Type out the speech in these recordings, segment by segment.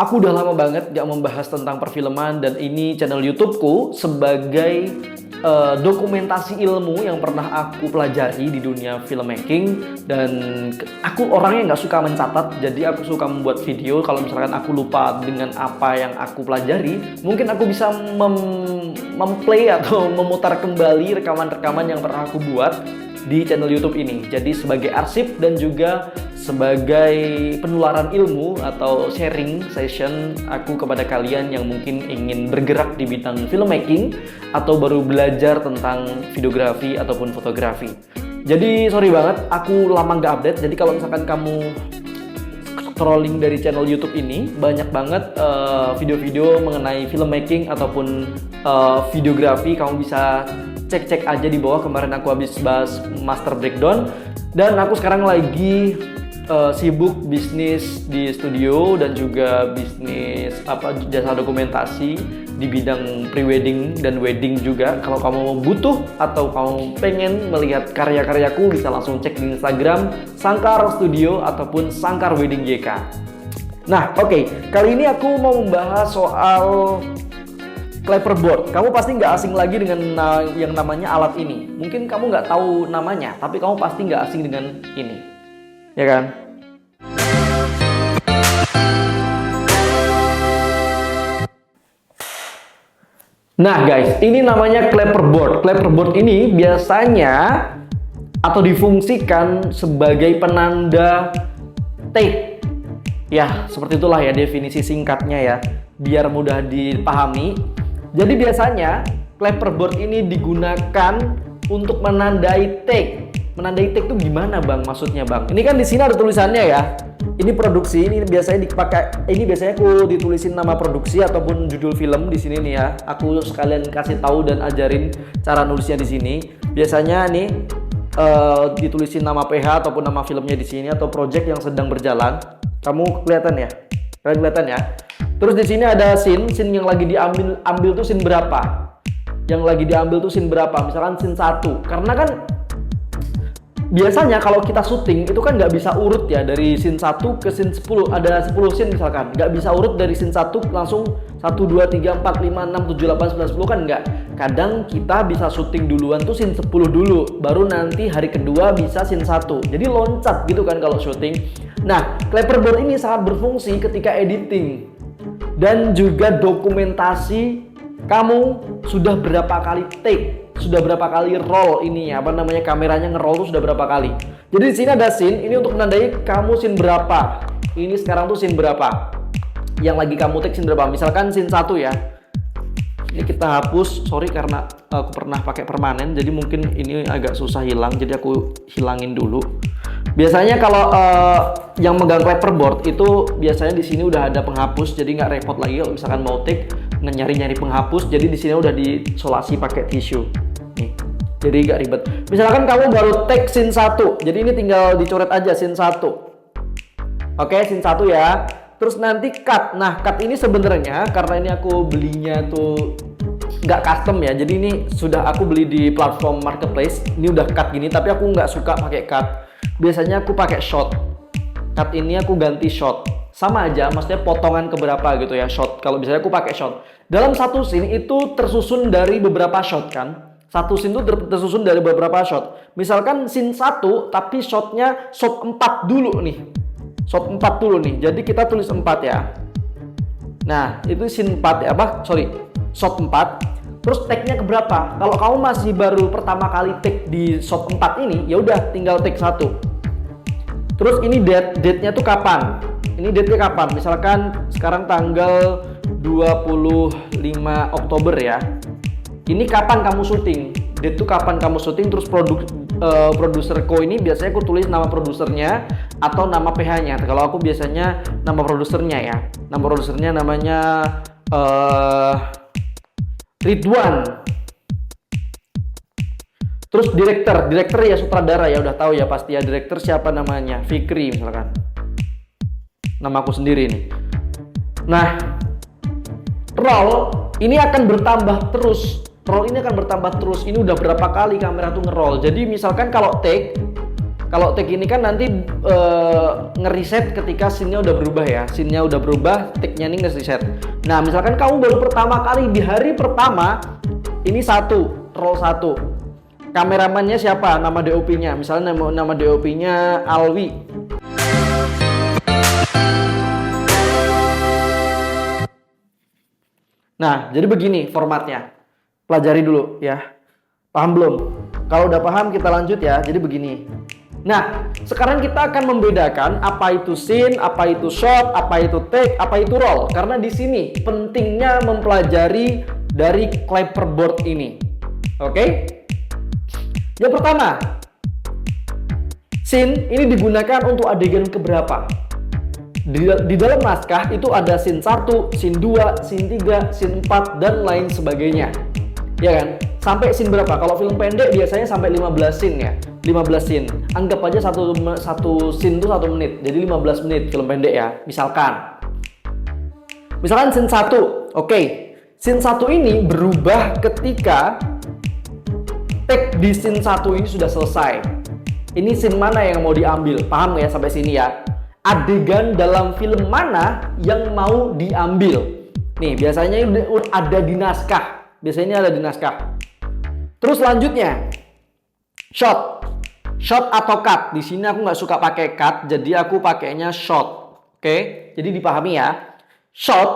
Aku udah lama banget gak membahas tentang perfilman dan ini channel YouTubeku sebagai dokumentasi ilmu yang pernah aku pelajari di dunia filmmaking. Dan aku orangnya nggak suka mencatat, jadi aku suka membuat video. Kalau misalkan aku lupa dengan apa yang aku pelajari, mungkin aku bisa memplay atau memutar kembali rekaman-rekaman yang pernah aku buat di channel YouTube ini. Jadi sebagai arsip dan juga sebagai penularan ilmu atau sharing session aku kepada kalian yang mungkin ingin bergerak di bidang filmmaking atau baru belajar tentang videografi ataupun fotografi. Jadi sorry banget, aku lama nggak update. Jadi kalau misalkan kamu scrolling dari channel YouTube ini, banyak banget video-video mengenai filmmaking ataupun videografi. Kamu bisa cek-cek aja di bawah. Kemarin aku habis bahas master breakdown. Dan aku sekarang lagi sibuk bisnis di studio dan juga bisnis jasa dokumentasi di bidang pre-wedding dan wedding juga. Kalau kamu butuh atau kamu pengen melihat karya-karyaku, bisa langsung cek di Instagram Sangkar Studio ataupun Sangkar Wedding JK. Nah, oke. Kali ini aku mau membahas soal clapperboard. Kamu pasti nggak asing lagi dengan yang namanya alat ini. Mungkin kamu nggak tahu namanya, tapi kamu pasti nggak asing dengan ini, ya kan? Nah guys, ini namanya clapperboard. Clapperboard ini biasanya atau difungsikan sebagai penanda take. Ya, seperti itulah ya definisi singkatnya ya, biar mudah dipahami. Jadi biasanya clapperboard ini digunakan untuk menandai take. Menandai take itu gimana bang? Maksudnya bang? Ini kan di sini ada tulisannya ya. Ini produksi, ini biasanya dipakai. Ini biasanya aku ditulisin nama produksi ataupun judul film di sini nih ya. Aku sekalian kasih tahu dan ajarin cara nulisnya di sini. Biasanya nih ditulisin nama PH ataupun nama filmnya di sini atau project yang sedang berjalan. Kamu kelihatan ya? Kalian kelihatan ya? Terus di sini ada scene yang lagi diambil tuh scene berapa? Yang lagi diambil tuh scene berapa? Misalkan scene 1. Karena kan biasanya kalau kita syuting itu kan nggak bisa urut ya, dari scene 1 ke scene 10. Ada 10 scene misalkan, nggak bisa urut dari scene 1 langsung 1, 2, 3, 4, 5, 6, 7, 8, 9, 10 kan nggak. Kadang kita bisa syuting duluan tuh scene 10 dulu, baru nanti hari kedua bisa scene 1. Jadi loncat gitu kan kalau syuting. Nah, clapperboard ini sangat berfungsi ketika editing dan juga dokumentasi. Kamu sudah berapa kali take, sudah berapa kali roll ini ya, kameranya ngeroll tuh sudah berapa kali. Jadi di sini ada scene, ini untuk menandai kamu scene berapa. Ini sekarang tuh scene berapa yang lagi kamu take, scene berapa. Misalkan scene 1 ya. Ini kita hapus, sorry karena aku pernah pakai permanen, jadi mungkin ini agak susah hilang, jadi aku hilangin dulu. Biasanya kalau yang megang clapperboard itu biasanya di sini udah ada penghapus, jadi nggak repot lagi kalau misalkan mau take nyari-nyari penghapus. Jadi di sini udah disolasi pakai tisu. Nih. Jadi nggak ribet. Misalkan kamu baru take scene 1, jadi ini tinggal dicoret aja scene 1. Oke, scene 1 ya. Terus nanti cut. Nah, cut ini sebenarnya karena ini aku belinya tuh nggak custom ya. Jadi ini sudah aku beli di platform marketplace. Ini udah cut gini, tapi aku nggak suka pakai cut. Biasanya aku pakai shot. Cut ini aku ganti shot. Sama aja, maksudnya potongan keberapa gitu ya, shot. Kalau misalnya aku pakai shot. Dalam satu scene itu tersusun dari beberapa shot kan. Satu scene itu tersusun dari beberapa shot. Misalkan scene 1 tapi shotnya shot 4 dulu nih. Shot 4 dulu nih. Jadi kita tulis 4 ya. Nah, itu scene 4 ya, shot 4. Terus take-nya keberapa? Kalau kamu masih baru pertama kali take di shot 4 ini, ya udah tinggal take 1. Terus ini date-nya tuh kapan? Ini date-nya kapan? Misalkan sekarang tanggal 25 Oktober ya. Ini kapan kamu syuting? Date tuh kapan kamu syuting? Terus produserku ini biasanya aku tulis nama produsernya atau nama PH-nya. Kalau aku biasanya nama produsernya ya. Nama produsernya namanya Ridwan. Terus direktur ya sutradara ya, udah tahu ya pasti ya, direktur siapa namanya, Fikri misalkan. Nama aku sendiri nih. Nah, roll ini akan bertambah terus. Roll ini akan bertambah terus. Ini udah berapa kali kamera tuh ngeroll. Jadi misalkan kalau take Kalau take ini kan nanti ngeriset ketika scene-nya udah berubah ya. Scene-nya udah berubah, take-nya ini ngeriset. Nah, misalkan kamu baru pertama kali di hari pertama, ini roll 1. Kameramannya siapa? Nama DOP-nya. Misalnya nama DOP-nya Alwi. Nah, jadi begini formatnya. Pelajari dulu ya. Paham belum? Kalau udah paham kita lanjut ya. Jadi begini. Nah, sekarang kita akan membedakan apa itu scene, apa itu shot, apa itu take, apa itu roll. Karena di sini pentingnya mempelajari dari clapperboard ini. Oke? Yang pertama, scene ini digunakan untuk adegan keberapa? Di dalam naskah itu ada scene 1, scene 2, scene 3, scene 4, dan lain sebagainya. Ya kan? Sampai scene berapa? Kalau film pendek biasanya sampai 15 scene ya. 15 scene. Anggap aja satu scene itu 1 menit. Jadi 15 menit film pendek ya. Misalkan scene 1. Oke. Scene 1 ini berubah ketika take di scene 1 ini sudah selesai. Ini scene mana yang mau diambil? Paham ya sampai sini ya? Adegan dalam film mana yang mau diambil? Nih, biasanya ada di naskah. Biasanya ada di naskah. Terus selanjutnya, shot atau cut. Di sini aku nggak suka pakai cut, jadi aku pakainya shot. Oke, jadi dipahami ya. Shot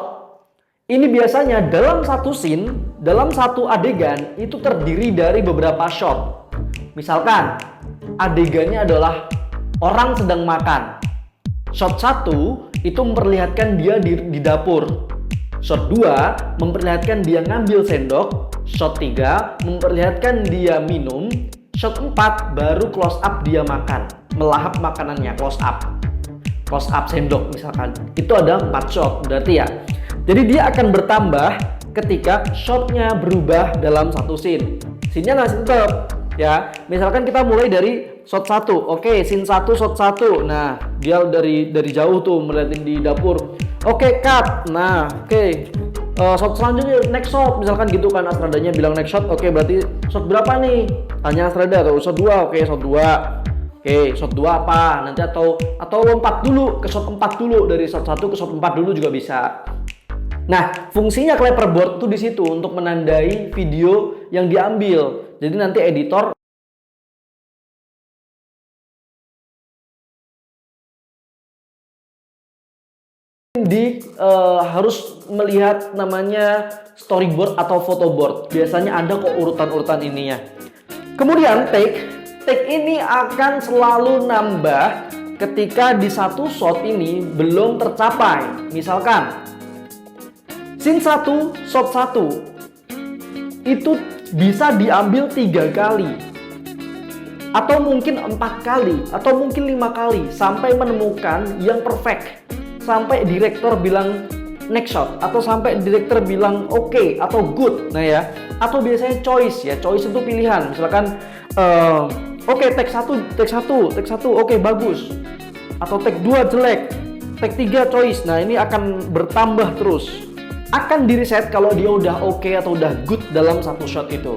ini biasanya dalam satu scene, dalam satu adegan itu terdiri dari beberapa shot. Misalkan adegannya adalah orang sedang makan. Shot 1 itu memperlihatkan dia di dapur. Shot 2 memperlihatkan dia ngambil sendok. Shot 3 memperlihatkan dia minum. Shot 4 baru close up dia makan, melahap makanannya, close up sendok misalkan. Itu ada 4 shot berarti ya. Jadi dia akan bertambah ketika shotnya berubah dalam satu scene. Scene-nya masih tetap ya. Misalkan kita mulai dari shot 1. Oke, scene 1 shot 1. Nah, dia dari jauh tuh melihatin di dapur. Oke, cut. Nah, oke. Shot selanjutnya next shot misalkan gitu kan, Astradanya bilang next shot. Oke, berarti shot berapa nih? Tanya Astrada. Tuh, shot 2. Oke, shot 2. Oke, shot 2 apa? Nanti atau lompat dulu ke shot 4 dulu, dari shot 1 ke shot 4 dulu juga bisa. Nah, fungsinya clapperboard itu di situ untuk menandai video yang diambil. Jadi nanti editor harus melihat namanya storyboard atau photoboard. Biasanya ada kok urutan-urutan ininya. Kemudian take ini akan selalu nambah ketika di satu shot ini belum tercapai. Misalkan scene 1, shot 1 itu bisa diambil 3 kali atau mungkin 4 kali atau mungkin 5 kali sampai menemukan yang perfect. Sampai direktur bilang next shot atau sampai direktur bilang oke atau good. Nah ya, atau biasanya choice ya. Choice itu pilihan. Misalkan oke, take 1 oke, bagus. Atau take 2 jelek. Take 3 choice. Nah, ini akan bertambah terus. Akan di-reset kalau dia udah oke atau udah good dalam satu shot itu.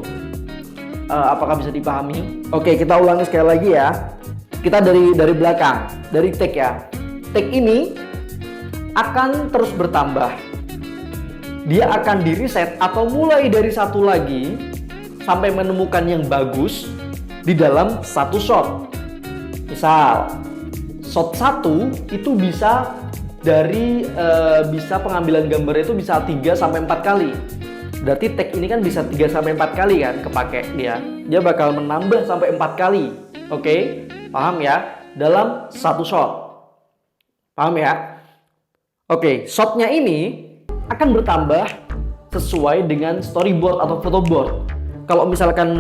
Apakah bisa dipahami? Oke, kita ulangi sekali lagi ya. Kita dari belakang, dari take ya. Take ini akan terus bertambah. Dia akan di-reset atau mulai dari satu lagi sampai menemukan yang bagus di dalam satu shot. Misal, shot 1 itu bisa bisa pengambilan gambarnya itu bisa 3 sampai 4 kali. Berarti take ini kan bisa 3 sampai 4 kali kan kepake dia. Dia bakal menambah sampai 4 kali. Oke? Paham ya? Dalam satu shot. Paham ya? Oke, shotnya ini akan bertambah sesuai dengan storyboard atau photoboard. Kalau misalkan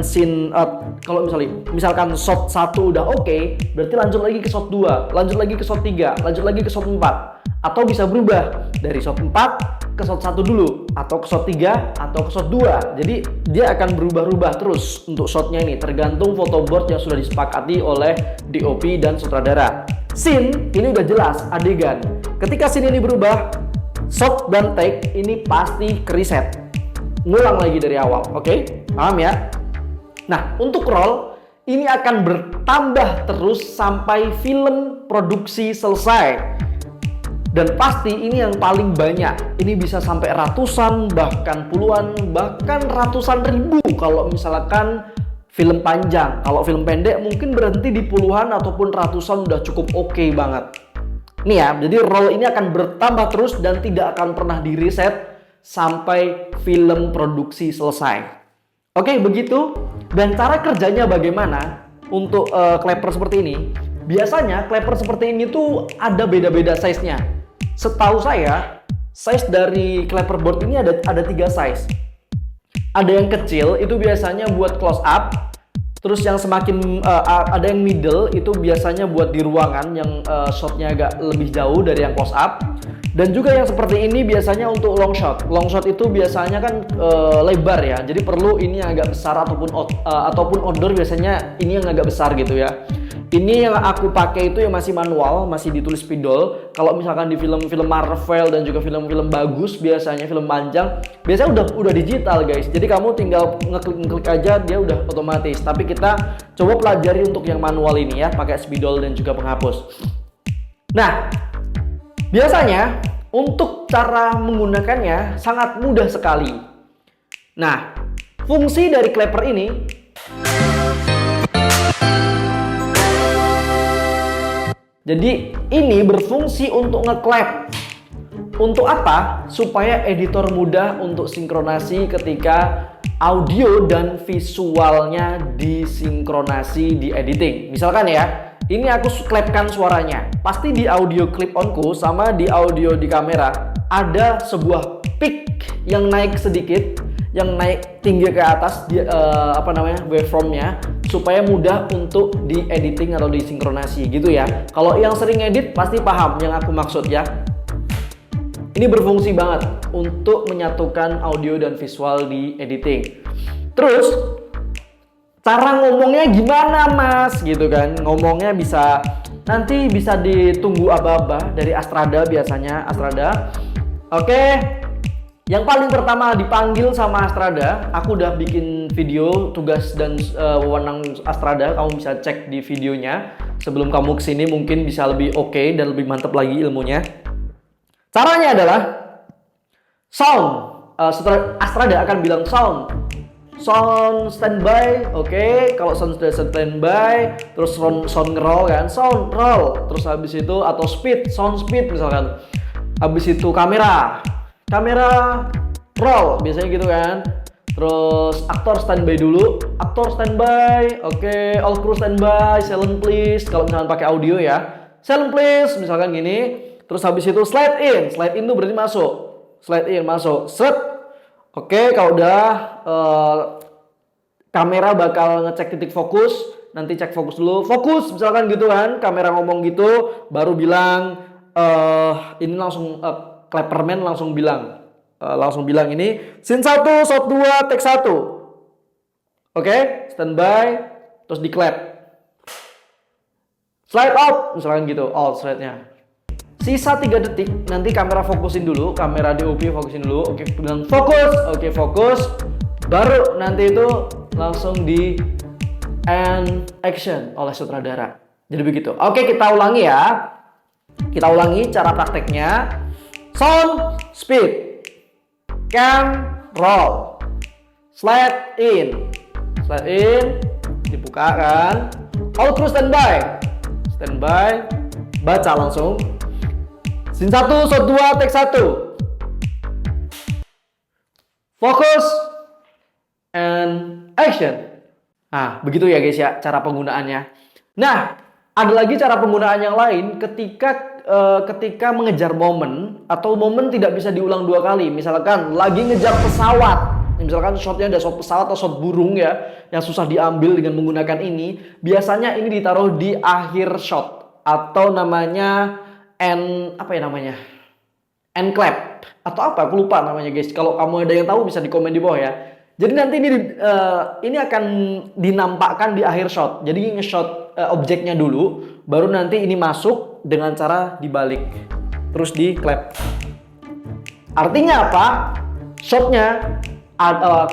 misalkan shot 1 udah oke, berarti lanjut lagi ke shot 2, lanjut lagi ke shot 3, lanjut lagi ke shot 4. Atau bisa berubah dari shot 4 ke shot 1 dulu, atau ke shot 3, atau ke shot 2. Jadi dia akan berubah-ubah terus untuk shotnya ini, tergantung photoboard yang sudah disepakati oleh DOP dan sutradara. Scene ini udah jelas, adegan. Ketika scene ini berubah, shot dan take ini pasti ke-reset. Ngulang lagi dari awal, oke? Paham ya? Nah, untuk roll ini akan bertambah terus sampai film produksi selesai. Dan pasti ini yang paling banyak. Ini bisa sampai ratusan, bahkan puluhan, bahkan ratusan ribu kalau misalkan film panjang. Kalau film pendek mungkin berhenti di puluhan ataupun ratusan udah cukup oke banget. Nih ya, jadi roll ini akan bertambah terus dan tidak akan pernah di reset sampai film produksi selesai. Oke, begitu. Dan cara kerjanya bagaimana untuk clapper seperti ini? Biasanya clapper seperti ini tuh ada beda-beda size-nya. Setahu saya, size dari clapperboard ini ada 3 size. Ada yang kecil, itu biasanya buat close up. Terus yang semakin ada yang middle, itu biasanya buat di ruangan yang shotnya agak lebih jauh dari yang close up. Dan juga yang seperti ini biasanya untuk long shot. Long shot itu biasanya kan lebar ya, jadi perlu ini yang agak besar ataupun outdoor biasanya ini yang agak besar gitu ya. Ini yang aku pakai itu yang masih manual, masih ditulis spidol. Kalau misalkan di film-film Marvel dan juga film-film bagus, biasanya film panjang, biasanya udah digital guys. Jadi kamu tinggal ngeklik aja, dia udah otomatis. Tapi kita coba pelajari untuk yang manual ini ya, pakai spidol dan juga penghapus. Nah, biasanya untuk cara menggunakannya sangat mudah sekali. Nah, fungsi dari clapper ini jadi ini berfungsi untuk nge-clap. Untuk apa? Supaya editor mudah untuk sinkronasi ketika audio dan visualnya disinkronasi di editing. Misalkan ya, ini aku clapkan suaranya. Pasti di audio clip onku sama di audio di kamera ada sebuah peak yang naik sedikit, yang naik tinggi ke atas waveformnya, supaya mudah untuk di editing atau disinkronasi gitu ya. Kalau yang sering edit pasti paham yang aku maksud ya. Ini berfungsi banget untuk menyatukan audio dan visual di editing. Terus cara ngomongnya gimana mas gitu kan? Ngomongnya nanti bisa ditunggu aba-aba dari Astrada biasanya. Astrada. Oke. Yang paling pertama dipanggil sama Astrada, aku udah bikin video tugas dan wewenang Astrada, kamu bisa cek di videonya. Sebelum kamu kesini mungkin bisa lebih oke dan lebih mantap lagi ilmunya. Caranya adalah sound. Astrada akan bilang sound standby, oke. Kalau sound standby, terus sound roll kan, sound roll. Terus habis itu atau sound speed misalkan. Habis itu kamera roll biasanya gitu kan. Terus aktor standby dulu, aktor standby, oke. All crew standby, silent please. Kalau misalkan pakai audio ya, silent please misalkan gini. Terus habis itu slide in tuh berarti masuk, set. Oke, kalau udah kamera bakal ngecek titik fokus, nanti cek fokus dulu, fokus misalkan gitu kan. Kamera ngomong gitu, baru bilang ini langsung clapperman langsung bilang ini scene 1, shot 2, take 1. Oke, standby, terus di clap. Slide out, misalkan gitu, out slide-nya. Sisa 3 detik, nanti kamera fokusin dulu, kamera DOP fokusin dulu. Oke, bilang fokus, oke fokus. Baru nanti itu langsung di end action oleh sutradara. Jadi begitu. Oke, kita ulangi ya. Kita ulangi cara prakteknya. Sound, speed, cam, roll, slide in, dibuka kan, all crew standby, baca langsung, scene 1, shot 2, take 1, fokus, and action. Nah, begitu ya guys ya cara penggunaannya. Nah, ada lagi cara penggunaan yang lain ketika mengejar momen atau momen tidak bisa diulang 2 kali. Misalkan lagi ngejar pesawat, misalkan shotnya ada shot pesawat atau shot burung ya, yang susah diambil dengan menggunakan ini. Biasanya ini ditaruh di akhir shot atau namanya end clap atau apa? Aku lupa namanya guys. Kalau kamu ada yang tahu bisa di komen di bawah ya. Jadi nanti ini akan dinampakkan di akhir shot. Jadi nge-shot objeknya dulu, baru nanti ini masuk dengan cara dibalik, terus di clap. Artinya apa? Shotnya,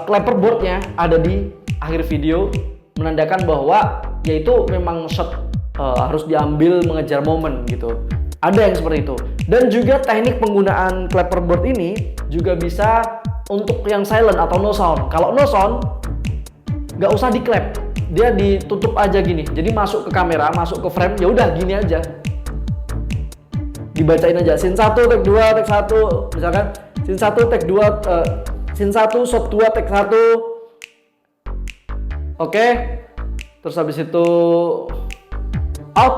clapperboardnya ada di akhir video, menandakan bahwa yaitu memang shot harus diambil mengejar momen gitu. Ada yang seperti itu. Dan juga teknik penggunaan clapperboard ini juga bisa untuk yang silent atau no sound. Kalau no sound, nggak usah di clap, dia ditutup aja gini. Jadi masuk ke kamera, masuk ke frame, ya udah gini aja. Dibacain aja. Scene 1, take 2, take 1. Misalkan scene 1, take 2, scene 1, shot 2, take 1. Oke. Terus habis itu out,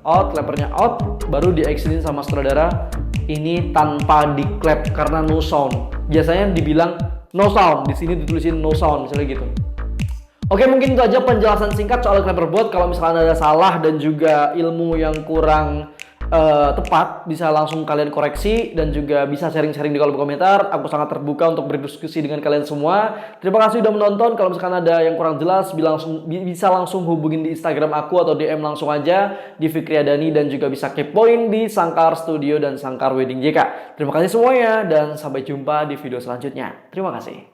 clappernya out, baru di-actionin sama sutradara. Ini tanpa di clap karena no sound. Biasanya dibilang no sound, di sini ditulisin no sound misalnya gitu. Oke, mungkin itu aja penjelasan singkat soal clapperboard. Kalau misalkan ada salah dan juga ilmu yang kurang tepat, bisa langsung kalian koreksi dan juga bisa sharing-sharing di kolom komentar. Aku sangat terbuka untuk berdiskusi dengan kalian semua. Terima kasih sudah menonton. Kalau misalkan ada yang kurang jelas, bisa langsung hubungin di Instagram aku atau DM langsung aja di Fikri Adani, dan juga bisa kepoin di Sangkar Studio dan Sangkar Wedding JK. Terima kasih semuanya dan sampai jumpa di video selanjutnya. Terima kasih.